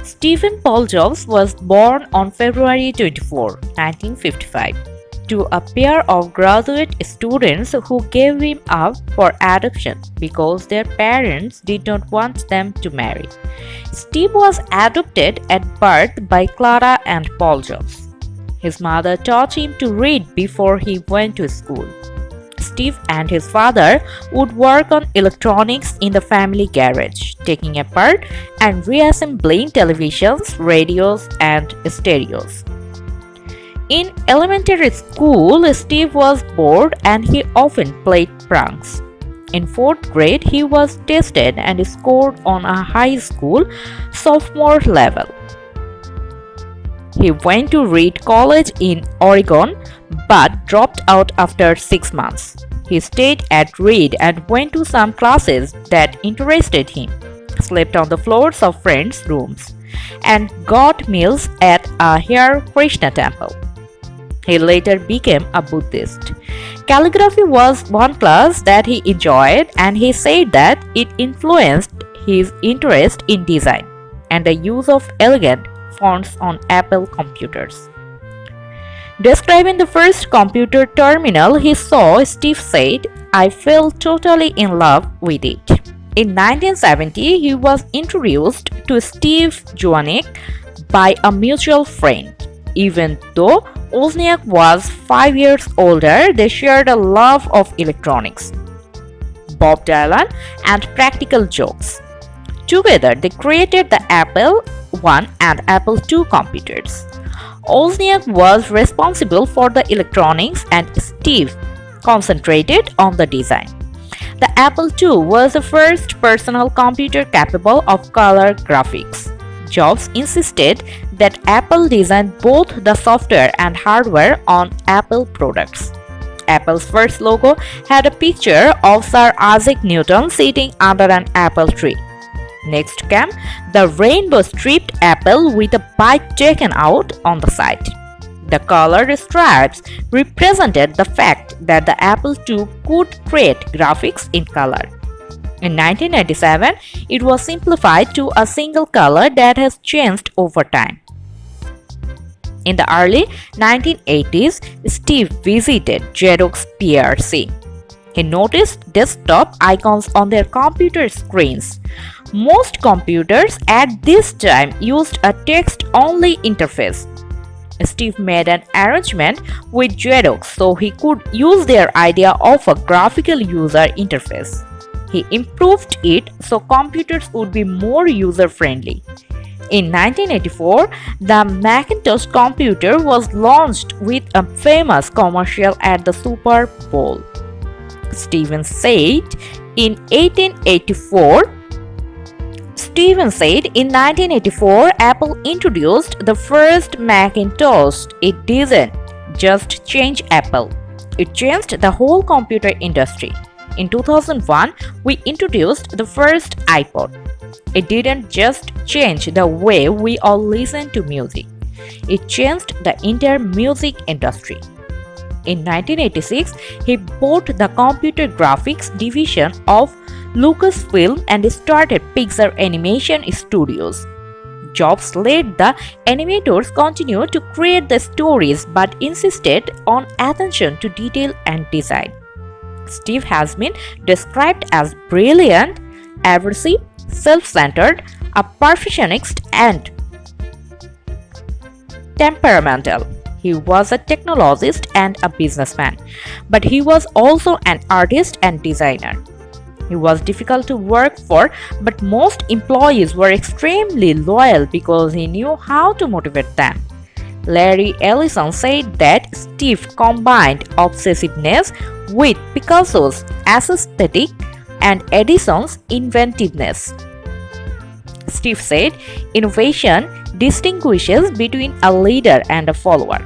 Stephen Paul Jobs was born on February 24, 1955, to a pair of graduate students who gave him up for adoption because their parents did not want them to marry. Steve was adopted at birth by Clara and Paul Jobs. His mother taught him to read before he went to school. Steve and his father would work on electronics in the family garage, taking apart and reassembling televisions, radios, and stereos. In elementary school, Steve was bored and he often played pranks. In fourth grade, he was tested and scored on a high school sophomore level. He went to Reed College in Oregon but dropped out after 6 months. He stayed at Reed and went to some classes that interested him, slept on the floors of friends' rooms, and got meals at a Hare Krishna temple. He later became a Buddhist. Calligraphy was one class that he enjoyed, and he said that it influenced his interest in design and the use of elegant fonts on Apple computers. Describing the first computer terminal he saw, Steve said, "I fell totally in love with it." In 1970, he was introduced to Steve Wozniak by a mutual friend. Even though Wozniak was 5 years older, they shared a love of electronics, Bob Dylan, and practical jokes. Together, they created the Apple I and Apple II computers. Wozniak was responsible for the electronics and Steve concentrated on the design. The Apple II was the first personal computer capable of color graphics. Jobs insisted that Apple design both the software and hardware on Apple products. Apple's first logo had a picture of Sir Isaac Newton sitting under an apple tree. Next came the rainbow-striped apple with a bite taken out on the side. The colored stripes represented the fact that the Apple II could create graphics in color. In 1997, it was simplified to a single color that has changed over time. In the early 1980s, Steve visited Xerox PLC. He noticed desktop icons on their computer screens. Most computers at this time used a text-only interface. Steve made an arrangement with Xerox so he could use their idea of a graphical user interface. He improved it so computers would be more user-friendly. In 1984, the Macintosh computer was launched with a famous commercial at the Super Bowl. Stephen said in 1984, Apple introduced the first Macintosh. It didn't just change Apple, it changed the whole computer industry. In 2001, we introduced the first iPod. It didn't just change the way we all listen to music, it changed the entire music industry. In 1986, he bought the computer graphics division of Lucasfilm and started Pixar Animation Studios. Jobs let the animators continue to create the stories but insisted on attention to detail and design. Steve has been described as brilliant, abrasive, self-centered, a perfectionist, and temperamental. He was a technologist and a businessman, but he was also an artist and designer. He was difficult to work for, but most employees were extremely loyal because he knew how to motivate them. Larry Ellison said that Steve combined obsessiveness with Picasso's aesthetic and Edison's inventiveness. Steve said, "Innovation distinguishes between a leader and a follower."